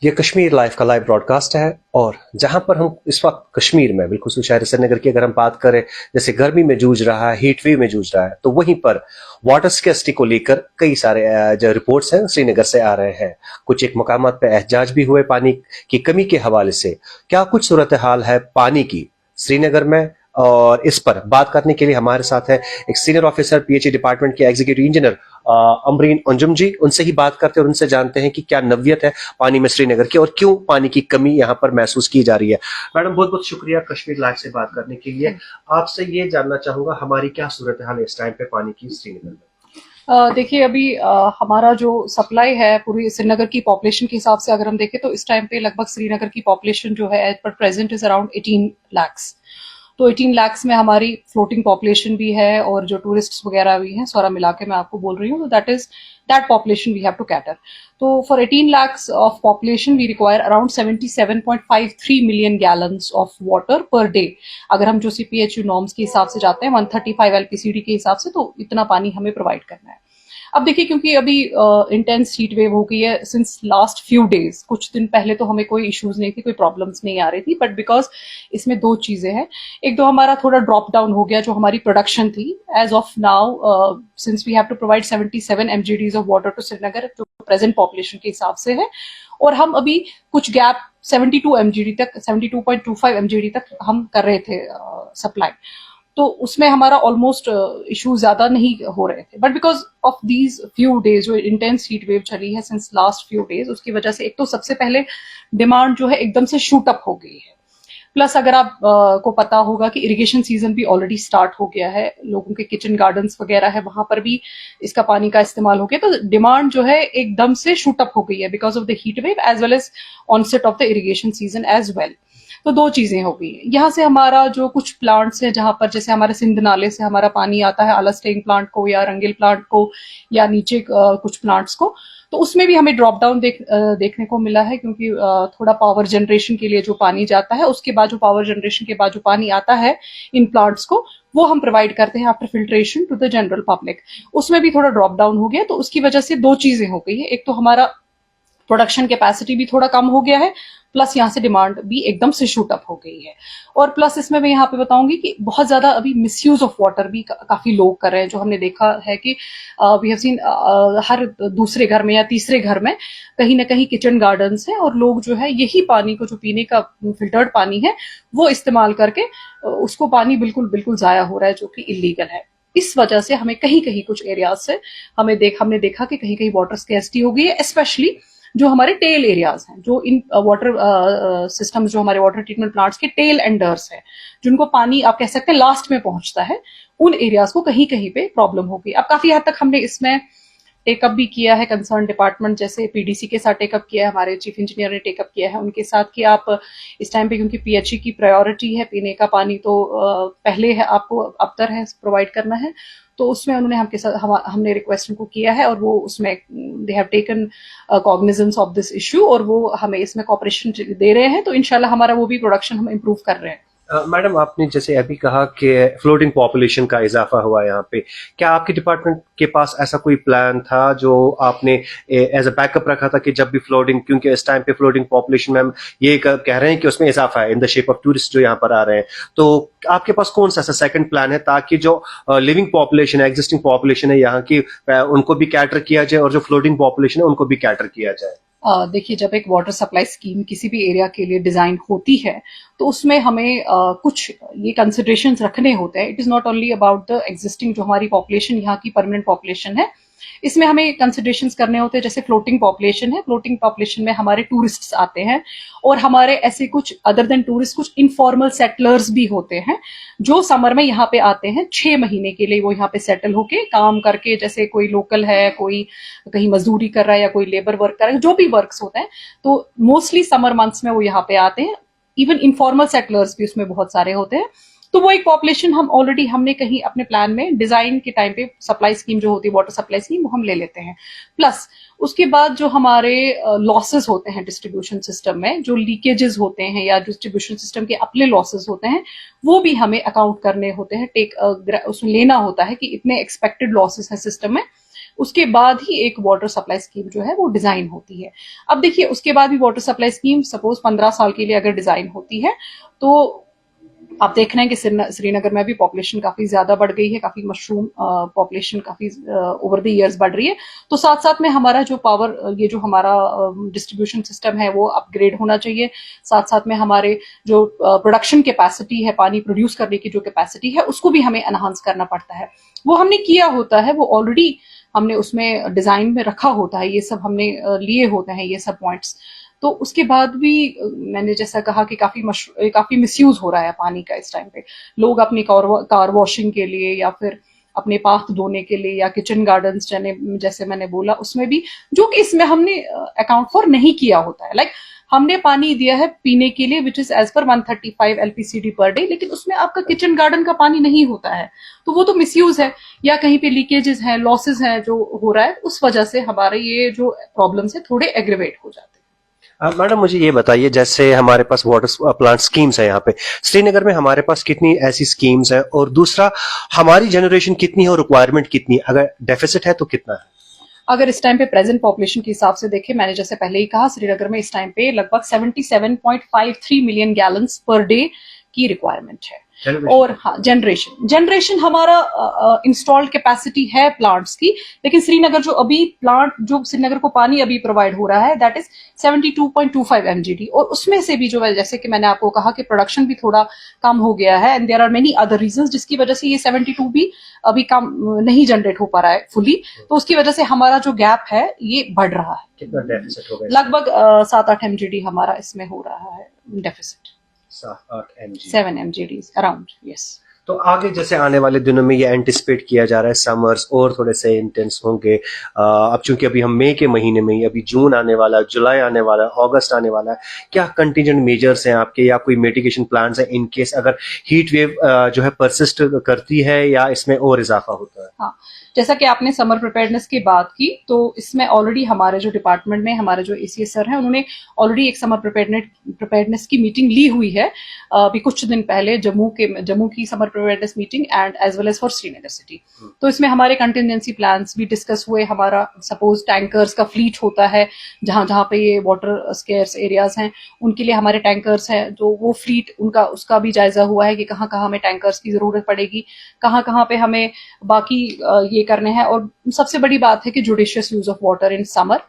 ये कश्मीर लाइव का live broadcast है और जहां पर हम इस वक्त कश्मीर में बिल्कुल शहर श्रीनगर की अगर हम बात करें, जैसे गर्मी में जूझ रहा है, हीट वेव में जूझ रहा है, तो वहीं पर वाटर स्कैर्सिटी को लेकर कई सारे जो रिपोर्ट्स हैं श्रीनगर से आ रहे हैं। कुछ एक मकामात पे एहजाज भी हुए पानी की कमी के हवाले से। क्या कुछ सूरत हाल है पानी की श्रीनगर में, और इस पर बात करने के लिए हमारे साथ है एक सीनियर ऑफिसर पीएचई डिपार्टमेंट के एग्जीक्यूटिव इंजीनियर अमरीन अंजुम जी। उनसे ही बात करते हैं और उनसे जानते हैं कि क्या नवियत है पानी में श्रीनगर की और क्यों पानी की कमी यहाँ पर महसूस की जा रही है। मैडम, बहुत बहुत शुक्रिया कश्मीर लाइव से बात करने के लिए। आपसे ये जानना चाहूंगा हमारी क्या सूरत हाल है इस टाइम पे पानी की श्रीनगर में। देखिए, अभी हमारा जो सप्लाई है पूरी श्रीनगर की पॉपुलेशन के हिसाब से अगर हम देखें तो इस टाइम पे लगभग श्रीनगर की पॉपुलेशन जो है as per present is around 18 lakhs। तो 18 lakhs में हमारी फ्लोटिंग पॉपुलेशन भी है और जो टूरिस्ट्स वगैरह भी हैं, सारा मिला के मैं आपको बोल रही हूँ, तो that population we have to cater. तो for 18 lakhs of population we require around 77.53 million gallons of water per day. अगर हम जो CPHU नॉर्म्स के हिसाब से जाते हैं 135 LPCD के हिसाब से, तो इतना पानी हमें प्रोवाइड करना है। अब देखिए, क्योंकि अभी इंटेंस हीट वेव हो गई है सिंस लास्ट फ्यू डेज, कुछ दिन पहले तो हमें कोई इश्यूज नहीं थी, कोई प्रॉब्लम्स नहीं आ रही थी, बट बिकॉज इसमें दो चीजें हैं। एक तो हमारा थोड़ा ड्रॉप डाउन हो गया जो हमारी प्रोडक्शन थी। As of now since we have to provide 77 MGDs of water to Srinagar जो प्रेजेंट पॉपुलेशन के हिसाब से है, और हम अभी कुछ गैप 72 MGD तक, 72.25 MGD तक हम कर रहे थे सप्लाई। तो उसमें हमारा ऑलमोस्ट इशू ज्यादा नहीं हो रहे थे, but because of these few days जो इंटेंस हीट वेव चली है सिंस लास्ट फ्यू डेज, उसकी वजह से एक तो सबसे पहले डिमांड जो है एकदम से शूट अप हो गई है। प्लस अगर आप को पता होगा कि इरिगेशन सीजन भी ऑलरेडी स्टार्ट हो गया है, लोगों के किचन गार्डन्स वगैरह है, वहां पर भी इसका पानी का इस्तेमाल हो गया, तो डिमांड जो है एकदम से शूट अप हो गई है because of the heat wave as well as onset of the irrigation season as well. तो दो चीजें हो गई। यहाँ से हमारा जो कुछ प्लांट्स है, जहां पर जैसे हमारे सिंध नाले से हमारा पानी आता है आलस्टेइंग प्लांट को या रंगील प्लांट को या नीचे कुछ प्लांट्स को, तो उसमें भी हमें ड्रॉप डाउन देखने को मिला है, क्योंकि थोड़ा पावर जनरेशन के लिए जो पानी जाता है, उसके बाद जो पावर जनरेशन के बाद जो पानी आता है इन प्लांट्स को, वो हम प्रोवाइड करते हैं after filtration to the general public. उसमें भी थोड़ा ड्रॉप डाउन हो गया। तो उसकी वजह से दो चीजें हो गई है। एक तो हमारा प्रोडक्शन कैपेसिटी भी थोड़ा कम हो गया है, प्लस यहाँ से डिमांड भी एकदम से शूट अप हो गई है। और प्लस इसमें मैं यहाँ पे बताऊंगी कि बहुत ज्यादा अभी मिसयूज ऑफ वाटर भी काफी लोग कर रहे हैं। जो हमने देखा है कि वी हैव सीन हर दूसरे घर में या तीसरे घर में कहीं ना कहीं किचन गार्डन्स है, और लोग जो है यही पानी को, जो पीने का फिल्टर्ड पानी है, वो इस्तेमाल करके उसको पानी बिल्कुल बिल्कुल जाया हो रहा है, जो कि इलीगल है। इस वजह से हमें कहीं कहीं कुछ एरियाज से हमने देखा कि कहीं कहीं वाटर स्कैर्सिटी हो गई है, स्पेशली जो हमारे टेल एरियाज हैं, जो इन वाटर सिस्टम्स, जो हमारे वाटर ट्रीटमेंट प्लांट्स के टेल एंडर्स हैं, जिनको पानी आप कह सकते हैं लास्ट में पहुंचता है, उन एरियाज को कहीं कहीं पे प्रॉब्लम होगी। अब काफी हद तक हमने इसमें टेकअप भी किया है, कंसर्न डिपार्टमेंट जैसे PDC के साथ टेकअप किया है, हमारे चीफ इंजीनियर ने टेकअप किया है उनके साथ कि आप इस टाइम पे, क्योंकि PHE की प्रायोरिटी है, पीने का पानी तो पहले है, आपको अबतर है प्रोवाइड करना है। तो उसमें उन्होंने हमने रिक्वेस्ट उनको किया है, और वो उसमें they have taken cognizance of this issue, और वो हमें इसमें कॉपरेशन दे रहे हैं। तो इंशाल्लाह हमारा वो भी प्रोडक्शन हम इम्प्रूव कर रहे हैं। मैडम, आपने जैसे अभी कहा कि फ्लोटिंग पॉपुलेशन का इजाफा हुआ यहाँ पे, क्या आपके डिपार्टमेंट के पास ऐसा कोई प्लान था जो आपने एज अ बैकअप रखा था कि जब भी फ्लोटिंग, क्योंकि इस टाइम पे फ्लोटिंग पॉपुलेशन में हम ये कह रहे हैं कि उसमें इजाफा है in the shape of tourist जो यहाँ पर आ रहे हैं, तो आपके पास कौन सा ऐसा सेकंड प्लान है ताकि जो लिविंग पॉपुलेशन है, एग्जिस्टिंग पॉपुलेशन है यहाँ की, उनको भी कैटर किया जाए और जो फ्लोटिंग पॉपुलेशन है उनको भी कैटर किया जाए? देखिए, जब एक वाटर सप्लाई स्कीम किसी भी एरिया के लिए डिजाइन होती है, तो उसमें हमें कुछ ये कंसिडरेशंस रखने होते हैं। It is not only about the existing जो हमारी पॉपुलेशन, यहाँ की परमानेंट पॉपुलेशन है, इसमें हमें कंसिडरेशंस करने होते हैं। जैसे फ्लोटिंग पॉपुलेशन है, फ्लोटिंग पॉपुलेशन में हमारे टूरिस्ट्स आते हैं, और हमारे ऐसे कुछ अदर देन टूरिस्ट कुछ इनफॉर्मल सेटलर्स भी होते हैं, जो समर में यहाँ पे आते हैं 6 महीने के लिए। वो यहाँ पे सेटल होके काम करके, जैसे कोई लोकल है, कोई कहीं मजदूरी कर रहा है या कोई लेबर वर्क कर रहा है, जो भी वर्क्स होते हैं, तो मोस्टली समर मंथ्स में वो यहाँ पे आते हैं। इवन इनफॉर्मल सेटलर्स भी उसमें बहुत सारे होते हैं। तो वो एक पॉपुलेशन हम ऑलरेडी हमने कहीं अपने प्लान में डिजाइन के टाइम पे सप्लाई स्कीम जो होती है, वाटर सप्लाई स्कीम, वो हम ले लेते हैं। प्लस उसके बाद जो हमारे लॉसेस होते हैं डिस्ट्रीब्यूशन सिस्टम में, जो लीकेजेस होते हैं या डिस्ट्रीब्यूशन सिस्टम के अपने लॉसेस होते हैं, वो भी हमें अकाउंट करने होते हैं, उसमें लेना होता है कि इतने एक्सपेक्टेड लॉसेस हैं सिस्टम में, उसके बाद ही एक वाटर सप्लाई स्कीम जो है वो डिजाइन होती है। अब देखिए उसके बाद भी वाटर सप्लाई स्कीम सपोज 15 साल के लिए अगर डिजाइन होती है तो आप देख रहे हैं कि श्रीनगर में भी पॉपुलेशन काफी ज्यादा बढ़ गई है, काफी मशरूम पॉपुलेशन काफी ओवर द इयर्स बढ़ रही है। तो साथ साथ में हमारा जो पावर, ये जो हमारा डिस्ट्रीब्यूशन सिस्टम है वो अपग्रेड होना चाहिए। साथ साथ में हमारे जो प्रोडक्शन कैपेसिटी है, पानी प्रोड्यूस करने की जो कैपेसिटी है, उसको भी हमें एनहांस करना पड़ता है। वो हमने किया होता है, वो ऑलरेडी हमने उसमें डिजाइन में रखा होता है, ये सब हमने लिए होते हैं ये सब पॉइंट्स। तो उसके बाद भी मैंने जैसा कहा कि काफी मिसयूज हो रहा है पानी का इस टाइम पे। लोग अपनी कार वॉशिंग के लिए या फिर अपने पाथ धोने के लिए या किचन गार्डन्स जैसे मैंने बोला उसमें भी, जो कि इसमें हमने अकाउंट फॉर नहीं किया होता है। लाइक हमने पानी दिया है पीने के लिए which is as per 135 LPCD per day, लेकिन उसमें आपका किचन गार्डन का पानी नहीं होता है, तो वो तो मिसयूज है। या कहीं पे लीकेजेस हैं, लॉसेस हैं जो हो रहा है, उस वजह से हमारे ये जो प्रॉब्लम्स है थोड़े एग्रीवेट हो जाते हैं। मैडम मुझे ये बताइए, जैसे हमारे पास वाटर प्लांट स्कीम्स है यहाँ पे श्रीनगर में, हमारे पास कितनी ऐसी स्कीम्स है, और दूसरा हमारी जनरेशन कितनी है और रिक्वायरमेंट कितनी है, अगर डेफिसिट है तो कितना है? अगर इस टाइम पे प्रेजेंट पॉपुलेशन के हिसाब से देखें, मैंने जैसे पहले ही कहा, श्रीनगर में इस टाइम पे लगभग 77.53 मिलियन गैलन्स पर डे की रिक्वायरमेंट है। और हाँ, जनरेशन हमारा इंस्टॉल्ड कैपेसिटी है प्लांट्स की, लेकिन श्रीनगर जो अभी प्लांट जो श्रीनगर को पानी अभी प्रोवाइड हो रहा है दैट इज 72.25 MGD। और उसमें से भी जो है, जैसे कि मैंने आपको कहा कि प्रोडक्शन भी थोड़ा कम हो गया है and there are many other reasons, जिसकी वजह से ये 72 भी अभी कम नहीं जनरेट हो पा रहा है फुली। तो उसकी वजह से हमारा जो गैप है ये बढ़ रहा है। कितना डेफिसिट हो गया? लगभग 7-8 MGD हमारा इसमें हो रहा है डेफिसिट। 7 MGD around, yes. तो आगे जैसे आने वाले दिनों में ये एंटिसिपेट किया जा रहा है समर्स और थोड़े से इंटेंस होंगे, अब चूंकि अभी हम मई के महीने में ही, अभी जून आने वाला है, जुलाई आने वाला है, अगस्त आने वाला है, क्या कंटीजेंट मेजर्स हैं आपके या कोई मिटिगेशन प्लान्स हैं इन केस अगर हीट वेव जो है परसिस्ट करती है या इसमें और इजाफा होता है? हाँ, जैसा कि आपने समर प्रिपेयर्डनेस की बात की, तो इसमें ऑलरेडी हमारे जो डिपार्टमेंट में हमारे जो ACS सर हैं उन्होंने ऑलरेडी एक समर प्रिपेयर्डनेस की मीटिंग ली हुई है अभी कुछ दिन पहले, जम्मू की summer preparedness meeting and as well as for Srinagar city. तो इसमें हमारे कंटिजेंसी प्लान्स भी डिस्कस हुए। हमारा सपोज टैंकर्स का फ्लीट होता है, जहां जहां पे ये वाटर स्केर्स एरियाज हैं उनके लिए हमारे टैंकर्स हैं, जो वो फ्लीट उसका भी जायजा हुआ है कि कहाँ कहाँ हमें टैंकर्स की जरूरत पड़ेगी, कहाँ कहाँ पे हमें बाकी ये करने हैं। और सबसे बड़ी बात है कि judicious use of water in summer,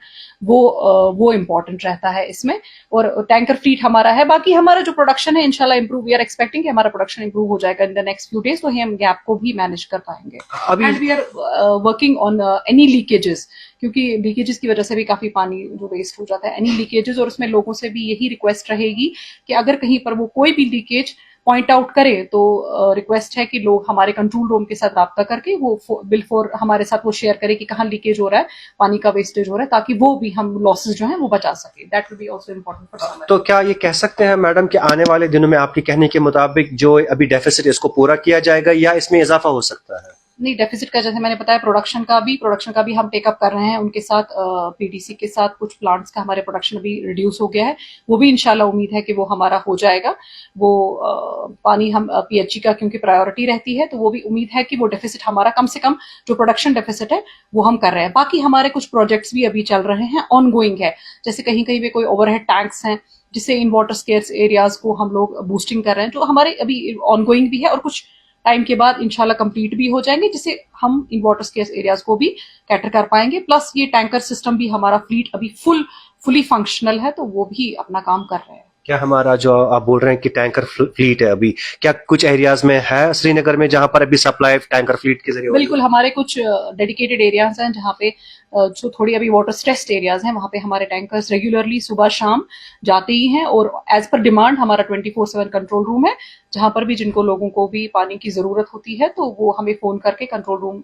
वो इम्पोर्टेंट रहता है इसमें। और टैंकर फ्लीट हमारा है। बाकी हमारा जो प्रोडक्शन है इंशाल्लाह इंप्रूव, वी आर एक्सपेक्टिंग कि हमारा प्रोडक्शन इंप्रूव हो जाएगा in the next few days, तो हम गैप को भी मैनेज कर पाएंगे। And we are working on any leakages, क्योंकि लीकेजेस की वजह से भी काफी पानी जो वेस्ट हो जाता है, एनी लीकेजेस। और उसमें लोगों से भी यही रिक्वेस्ट रहेगी कि अगर कहीं पर वो कोई भी लीकेज पॉइंट आउट करे तो रिक्वेस्ट है कि लोग हमारे कंट्रोल रूम के साथ राब्ता करके वो बिल फॉर हमारे साथ वो शेयर करें कि कहाँ लीकेज हो रहा है, पानी का वेस्टेज हो रहा है, ताकि वो भी हम लॉसेस जो है वो बचा सके। That will be also important for summer. तो क्या ये कह सकते हैं मैडम कि आने वाले दिनों में आपके कहने के मुताबिक जो अभी डेफिसिट है इसको पूरा किया जाएगा या इसमें इजाफा हो सकता है? नहीं, डेफिसिट का जैसे मैंने बताया, प्रोडक्शन का भी हम टेकअप कर रहे हैं उनके साथ, PDC के साथ। कुछ प्लांट्स का हमारे प्रोडक्शन अभी रिड्यूस हो गया है, वो भी इंशाल्लाह उम्मीद है कि वो हमारा हो जाएगा। वो पानी हम PHE का क्योंकि प्रायोरिटी रहती है, तो वो भी उम्मीद है कि वो डेफिसिट हमारा कम से कम जो प्रोडक्शन डेफिसिट है वो हम कर रहे हैं। बाकी हमारे कुछ प्रोजेक्ट्स भी अभी चल रहे हैं, ऑनगोइंग है। जैसे कहीं कहीं पे कोई ओवरहेड टैंक्स हैं जिससे इन वाटर स्केर्स एरियाज को हम लोग बूस्टिंग कर रहे हैं, जो हमारे अभी ऑनगोइंग भी है और कुछ टाइम के बाद इंशाल्लाह कंप्लीट भी हो जाएंगे, जिससे हम इन वाटर स्केर्स एरियाज को भी कैटर कर पाएंगे। प्लस ये टैंकर सिस्टम भी हमारा फ्लीट अभी फुली फंक्शनल है, तो वो भी अपना काम कर रहे हैं। क्या हमारा जो आप बोल रहे हैं कि टैंकर फ्लीट है, अभी क्या कुछ एरियाज में है श्रीनगर में जहां पर अभी सप्लाई टैंकर फ्लीट के जरिए? बिल्कुल, हमारे कुछ डेडिकेटेड एरियाज हैं जहाँ पे जो थोड़ी अभी वाटर स्ट्रेस्ड एरियाज हैं, वहां पे हमारे टैंकर्स रेगुलरली सुबह शाम जाते ही हैं। और एज पर डिमांड हमारा 24/7 कंट्रोल रूम है, जहां पर भी जिनको लोगों को भी पानी की जरूरत होती है तो वो हमें फोन करके, कंट्रोल रूम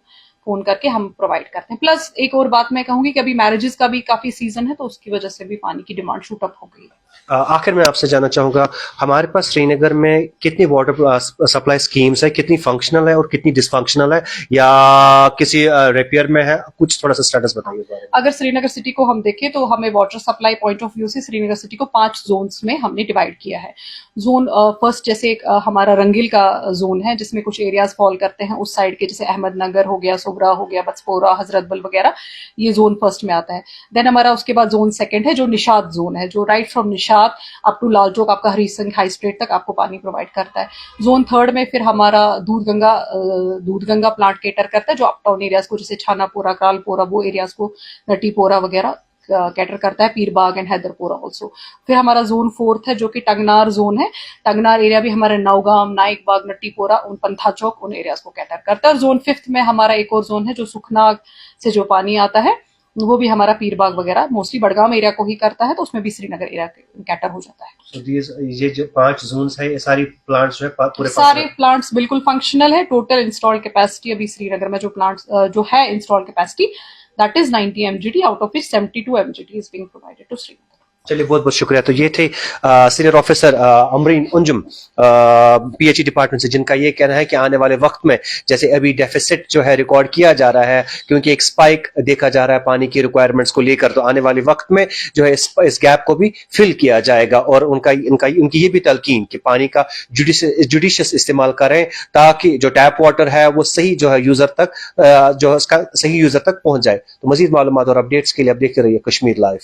फोन करके हम प्रोवाइड करते हैं। प्लस एक और बात मैं कहूंगी कि अभी मैरिजेस का भी काफी सीजन है, तो उसकी वजह से भी पानी की डिमांड शूट अप हो गई है। आखिर में आपसे जानना चाहूंगा, हमारे पास श्रीनगर में कितनी वाटर सप्लाई स्कीम्स है, कितनी फंक्शनल है और कितनी डिसफंक्शनल है, या किसी रिपेयर में है? कुछ थोड़ा सा स्टेटस बताइए इस बारे में। अगर श्रीनगर सिटी को हम देखें तो हमें water supply point of view से श्रीनगर सिटी को 5 जोन्स में हमने डिवाइड किया है। जोन फर्स्ट जैसे हमारा रंगिल का जोन है जिसमें कुछ एरियाज फॉल करते हैं उस साइड के, जैसे अहमदनगर हो गया, सोबरा हो गया, बचपोरा, हजरतबल वगैरह, ये जोन फर्स्ट में आता है। देन हमारा उसके बाद जोन सेकंड है जो निशात जोन है, जो right from Nishat up to Lal Chowk आपका हरी सिंह हाई स्ट्रीट तक आपको पानी प्रोवाइड करता है। जोन थर्ड में फिर हमारा दूध गंगा प्लांट केटर करता है जो अपटाउन एरियाज को, जैसे छानापोरा, करालपोरा, वो एरियाज को, नटीपोरा वगैरह कैटर करता है, पीरबाग एंड हैदरपोरा ऑल्सो। फिर हमारा जोन फोर्थ है जो कि टंगनार जोन है। टंगनार एरिया भी हमारे नौगाम, नाइकबाग, नट्टीपोरा, उन पंथा चौक, उन एरियाज को कैटर करता है। और जोन फिफ्थ में हमारा एक और जोन है जो सुखनाग से जो पानी आता है वो भी हमारा पीरबाग वगैरह मोस्टली बड़गाम एरिया को ही करता है, तो उसमें भी श्रीनगर एरिया कैटर हो जाता है। तो ये जो 5 जोन्स है, ये सारी प्लांट्स जो है पूरे सारे प्लांट्स बिल्कुल फंक्शनल है। टोटल इंस्टॉल कैपेसिटी अभी श्रीनगर में जो प्लांट्स जो है install capacity that is 90 MGD, out of which 72 MGD is being provided to Srinagar. चलिए, बहुत बहुत शुक्रिया। तो ये थे senior officer Amreen Anjum PHE department से, जिनका ये कहना है कि आने वाले वक्त में जैसे अभी डेफिसिट जो है रिकॉर्ड किया जा रहा है क्योंकि एक स्पाइक देखा जा रहा है पानी की रिक्वायरमेंट्स को लेकर, तो आने वाले वक्त में जो है इस गैप को भी फिल किया जाएगा। और उनकी ये भी तलकीन कि पानी का जुडिशियस इस्तेमाल करें ताकि जो टैप वाटर है वो सही जो है यूजर तक जो है उसका सही यूजर तक पहुंच जाए। तो मजीद मालूमात और अपडेट्स के लिए आप देखते रहिए कश्मीर लाइव।